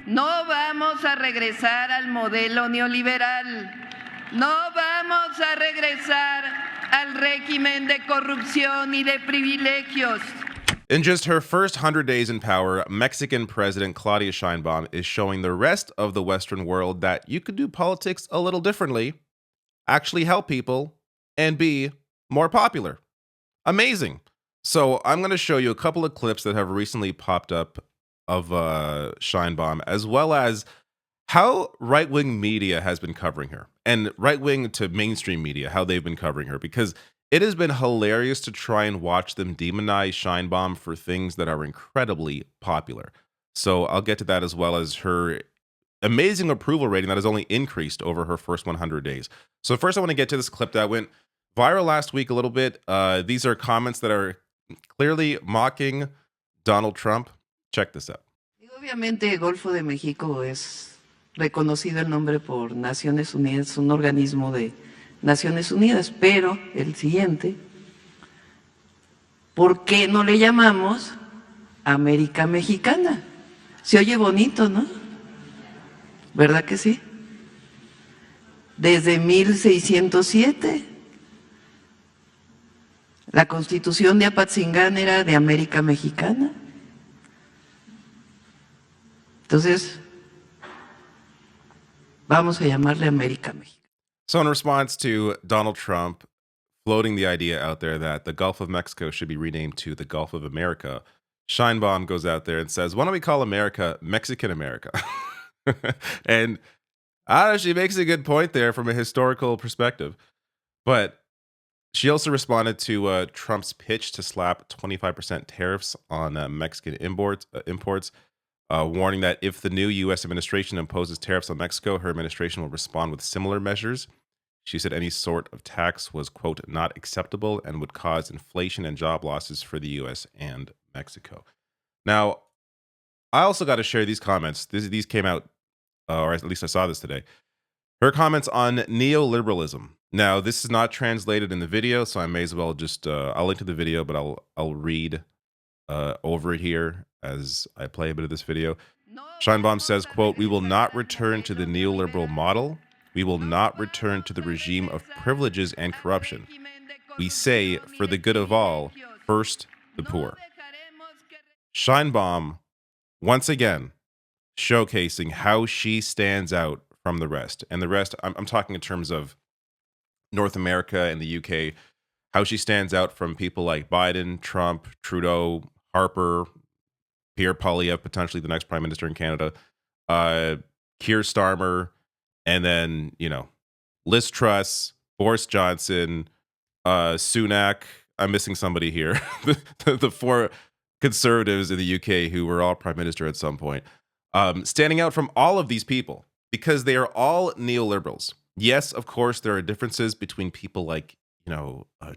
No vamos a regresar al modelo neoliberal. No vamos a regresar al régimen de corrupción y de privilegios. In just her first 100 days in power, Mexican President Claudia Sheinbaum is showing the rest of the Western world that you could do politics a little differently, actually help people, and be more popular. Amazing. So I'm going to show you a couple of clips that have recently popped up of Sheinbaum, as well as how right-wing media has been covering her, and right-wing to mainstream media, how they've been covering her, because it has been hilarious to try and watch them demonize Sheinbaum for things that are incredibly popular. So I'll get to that, as well as her amazing approval rating that has only increased over her first 100 days. So first I want to get to this clip that went viral last week a little bit. These are comments that are clearly mocking Donald Trump. Check this out. Obviamente el Golfo de México es reconocido el nombre por Naciones Unidas, un organismo de Naciones Unidas, pero el siguiente, ¿por qué no le llamamos América Mexicana? Se oye bonito, ¿no? ¿Verdad que sí? Desde 1607, la Constitución de Apatzingán era de América Mexicana. Entonces, vamos a llamarle América Mexicana. So in response to Donald Trump floating the idea out there that the Gulf of Mexico should be renamed to the Gulf of America, Sheinbaum goes out there and says, why don't we call America Mexican America? And she makes a good point there from a historical perspective. But she also responded to Trump's pitch to slap 25% tariffs on Mexican imports, warning that if the new U.S. administration imposes tariffs on Mexico, her administration will respond with similar measures. She said any sort of tax was, quote, not acceptable and would cause inflation and job losses for the U.S. and Mexico. Now, I also got to share these comments. These came out, or at least I saw this today. Her comments on neoliberalism. Now, this is not translated in the video, so I may as well just, I'll link to the video, but I'll read over it here as I play a bit of this video. Sheinbaum says, quote, we will not return to the neoliberal model. We will not return to the regime of privileges and corruption. We say, for the good of all, first the poor. Sheinbaum, once again, showcasing how she stands out from the rest. And the rest, I'm talking in terms of North America and the UK, how she stands out from people like Biden, Trump, Trudeau, Harper, Pierre Poilievre, potentially the next prime minister in Canada, Keir Starmer, and then, Liz Truss, Boris Johnson, Sunak. I'm missing somebody here. the four conservatives in the UK who were all prime minister at some point. Standing out from all of these people because they are all neoliberals. Yes, of course, there are differences between people like,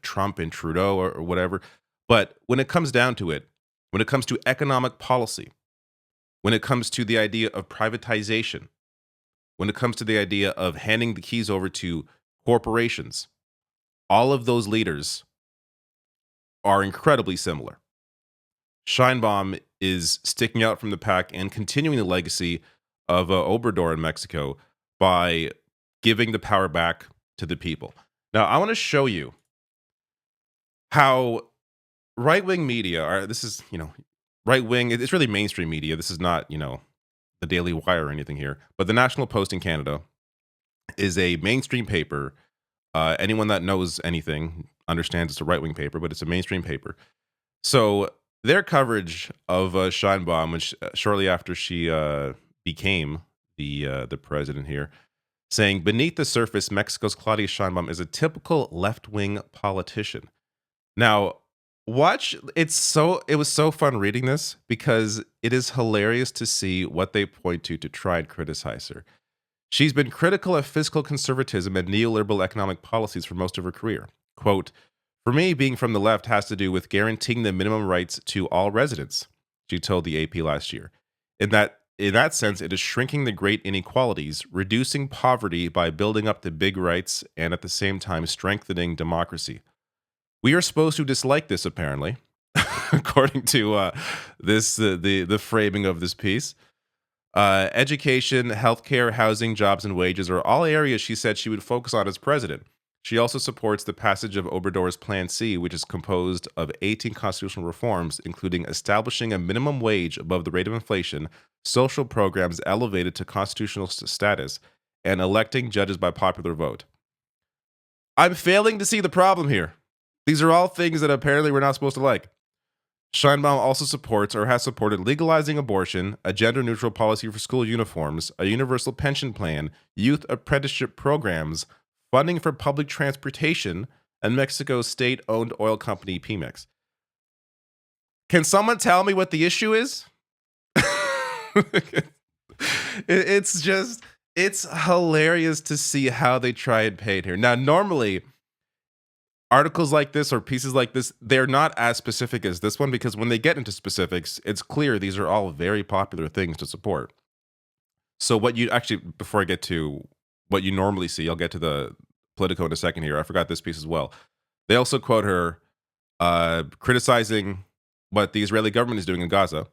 Trump and Trudeau or whatever. But when it comes down to it, when it comes to economic policy, when it comes to the idea of privatization, when it comes to the idea of handing the keys over to corporations, all of those leaders are incredibly similar. Sheinbaum is sticking out from the pack and continuing the legacy of Obrador in Mexico by giving the power back to the people. Now, I want to show you how right-wing media this is, right-wing, it's really mainstream media. This is not, the Daily Wire or anything here, but the National Post in Canada is a mainstream paper. Anyone that knows anything understands it's a right-wing paper, but it's a mainstream paper. So their coverage of Sheinbaum, which shortly after she became the president here, saying, beneath the surface, Mexico's Claudia Sheinbaum is a typical left-wing politician. Now, it was so fun reading this because it is hilarious to see what they point to try and criticize her. She's been critical of fiscal conservatism and neoliberal economic policies for most of her career. Quote, for me, being from the left has to do with guaranteeing the minimum rights to all residents, she told the AP last year. In that sense, it is shrinking the great inequalities, reducing poverty by building up the big rights, and at the same time strengthening democracy. We are supposed to dislike this, apparently, according to the framing of this piece. Education, healthcare, housing, jobs, and wages are all areas she said she would focus on as president. She also supports the passage of Obrador's Plan C, which is composed of 18 constitutional reforms, including establishing a minimum wage above the rate of inflation, social programs elevated to constitutional status, and electing judges by popular vote. I'm failing to see the problem here. These are all things that apparently we're not supposed to like. Sheinbaum also supports or has supported legalizing abortion, a gender-neutral policy for school uniforms, a universal pension plan, youth apprenticeship programs, funding for public transportation, and Mexico's state-owned oil company Pemex. Can someone tell me what the issue is? It's hilarious to see how they try and paint here. Now, normally, articles like this or pieces like this, they're not as specific as this one, because when they get into specifics, it's clear these are all very popular things to support. So what you actually, before I get to what you normally see, I'll get to the Politico in a second here. I forgot this piece as well. They also quote her criticizing what the Israeli government is doing in Gaza,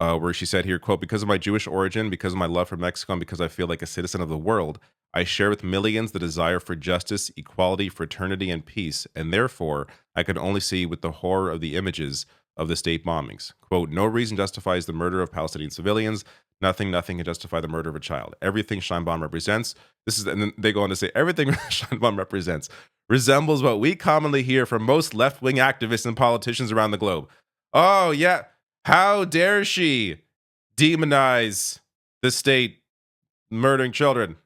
where she said here, quote, "Because of my Jewish origin, because of my love for Mexico, and because I feel like a citizen of the world, I share with millions the desire for justice, equality, fraternity, and peace, and therefore I can only see with the horror of the images of the state bombings. Quote, no reason justifies the murder of Palestinian civilians. Nothing can justify the murder of a child. Everything Sheinbaum represents," and then they go on to say, everything Sheinbaum represents resembles what we commonly hear from most left-wing activists and politicians around the globe. Oh, yeah. How dare she demonize the state murdering children?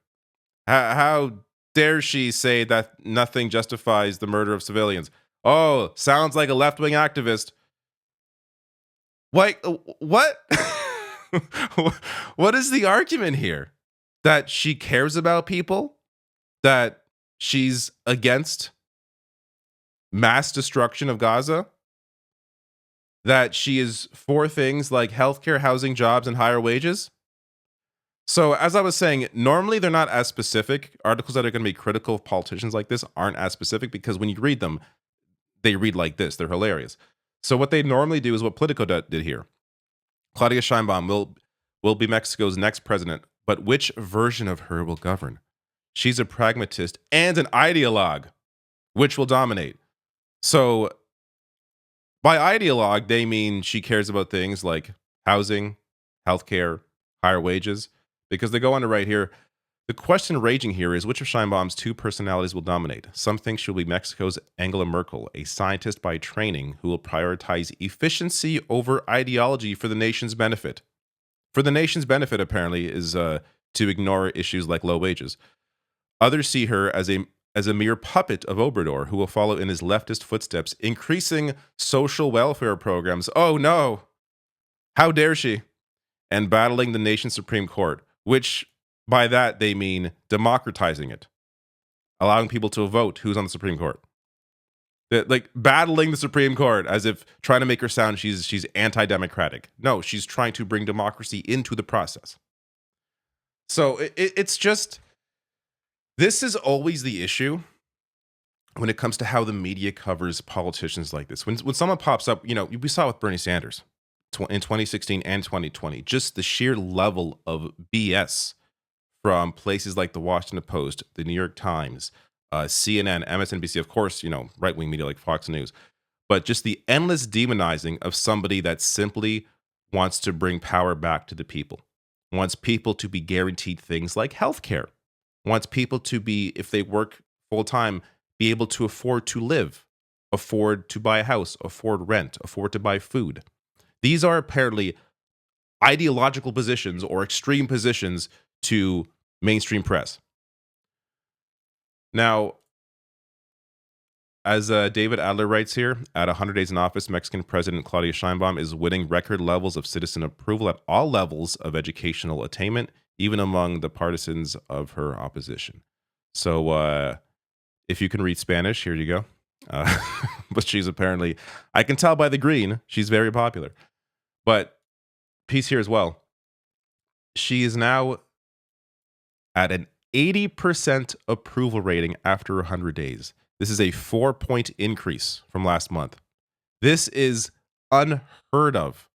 How dare she say that nothing justifies the murder of civilians? Oh, sounds like a left-wing activist. What? What is the argument here? That she cares about people? That she's against mass destruction of Gaza? That she is for things like healthcare, housing, jobs, and higher wages? So, as I was saying, normally they're not as specific. Articles that are going to be critical of politicians like this aren't as specific, because when you read them, they read like this. They're hilarious. So what they normally do is what Politico did here. Claudia Sheinbaum will be Mexico's next president, but which version of her will govern? She's a pragmatist and an ideologue. Which will dominate? So by ideologue, they mean she cares about things like housing, healthcare, higher wages, because they go on to write here, the question raging here is which of Sheinbaum's two personalities will dominate? Some think she'll be Mexico's Angela Merkel, a scientist by training who will prioritize efficiency over ideology for the nation's benefit. For the nation's benefit, apparently, is to ignore issues like low wages. Others see her as a mere puppet of Obrador, who will follow in his leftist footsteps, increasing social welfare programs. Oh no! How dare she? And battling the nation's Supreme Court, which by that they mean democratizing it, allowing people to vote who's on the Supreme Court. Like battling the Supreme Court, as if trying to make her sound she's anti-democratic. No, she's trying to bring democracy into the process. So it's just, this is always the issue when it comes to how the media covers politicians like this. When someone pops up, we saw with Bernie Sanders in 2016 and 2020, just the sheer level of BS from places like the Washington Post, the New York Times, CNN, MSNBC, of course, right-wing media like Fox News, but just the endless demonizing of somebody that simply wants to bring power back to the people, wants people to be guaranteed things like healthcare, wants people to be, if they work full-time, be able to afford to live, afford to buy a house, afford rent, afford to buy food. These are apparently ideological positions or extreme positions to mainstream press. Now, as David Adler writes here, at 100 days in office, Mexican President Claudia Sheinbaum is winning record levels of citizen approval at all levels of educational attainment, even among the partisans of her opposition. So if you can read Spanish, here you go. But she's apparently, I can tell by the green, she's very popular. But piece here as well. She is now at an 80% approval rating after 100 days. This is a 4-point increase from last month. This is unheard of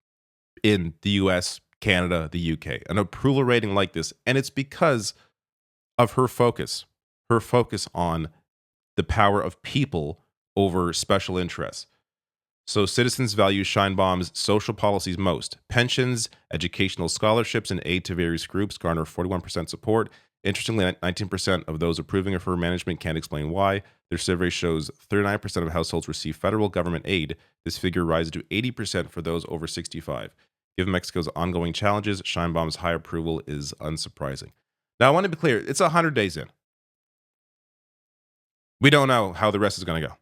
in the US Canada, the UK, an approval rating like this. And it's because of her focus on the power of people over special interests. So citizens value Sheinbaum's social policies most. Pensions, educational scholarships, and aid to various groups garner 41% support. Interestingly, 19% of those approving of her management can't explain why. Their survey shows 39% of households receive federal government aid. This figure rises to 80% for those over 65. Given Mexico's ongoing challenges, Sheinbaum's high approval is unsurprising. Now, I want to be clear. It's 100 days in. We don't know how the rest is going to go.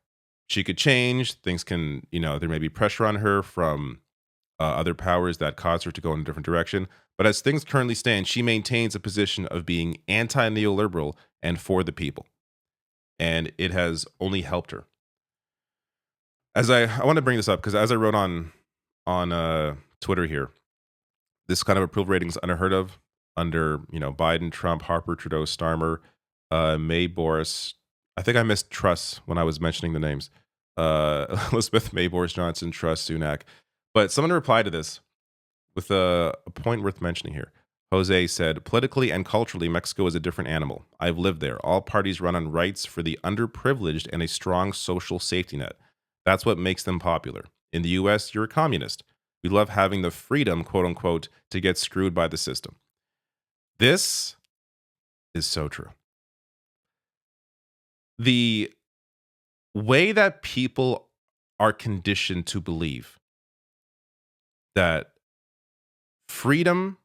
She could change. Things can, there may be pressure on her from other powers that cause her to go in a different direction. But as things currently stand, she maintains a position of being anti-neoliberal and for the people. And it has only helped her. As I want to bring this up because as I wrote on Twitter here, this kind of approval rating is unheard of under Biden, Trump, Harper, Trudeau, Starmer, May, Boris. I think I missed Truss when I was mentioning the names. Elizabeth May, Boris Johnson, Truss, Sunak. But someone replied to this with a point worth mentioning here. Jose said, politically and culturally, Mexico is a different animal. I've lived there. All parties run on rights for the underprivileged and a strong social safety net. That's what makes them popular. In the US, you're a communist. We love having the freedom, quote unquote, to get screwed by the system. This is so true. The way that people are conditioned to believe that freedom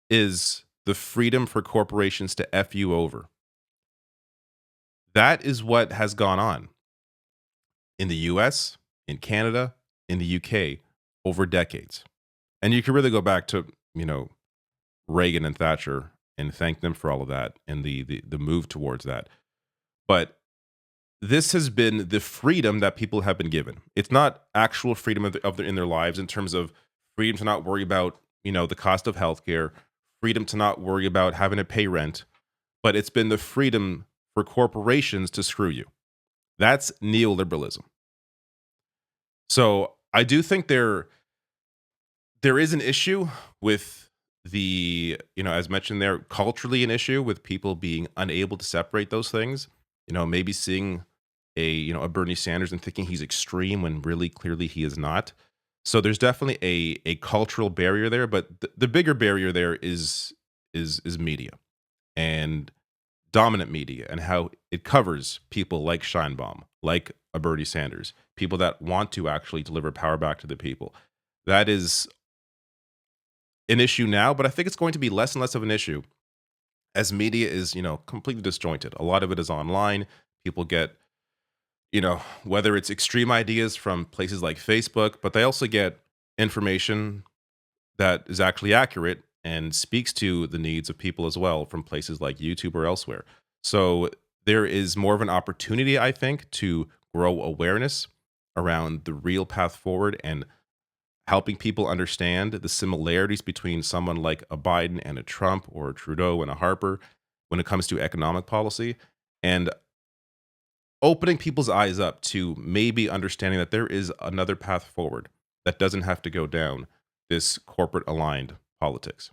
is the freedom for corporations to F you over. That is what has gone on in the US, in Canada, in the UK over decades. And you can really go back to, Reagan and Thatcher and thank them for all of that and the move towards that. But this has been the freedom that people have been given. It's not actual freedom in their lives in terms of freedom to not worry about, the cost of healthcare, freedom to not worry about having to pay rent, but it's been the freedom for corporations to screw you. That's neoliberalism. So I do think there is an issue with the, as mentioned there, culturally an issue with people being unable to separate those things. Maybe seeing a Bernie Sanders and thinking he's extreme when really clearly he is not. So there's definitely a cultural barrier there, but the bigger barrier there is media and dominant media and how it covers people like Sheinbaum, like a Bernie Sanders, people that want to actually deliver power back to the people. That is an issue now, but I think it's going to be less and less of an issue as media is, completely disjointed. A lot of it is online. People get, whether it's extreme ideas from places like Facebook, but they also get information that is actually accurate and speaks to the needs of people as well from places like YouTube or elsewhere. So there is more of an opportunity, I think, to grow awareness around the real path forward and helping people understand the similarities between someone like a Biden and a Trump or a Trudeau and a Harper when it comes to economic policy, and opening people's eyes up to maybe understanding that there is another path forward that doesn't have to go down this corporate aligned politics.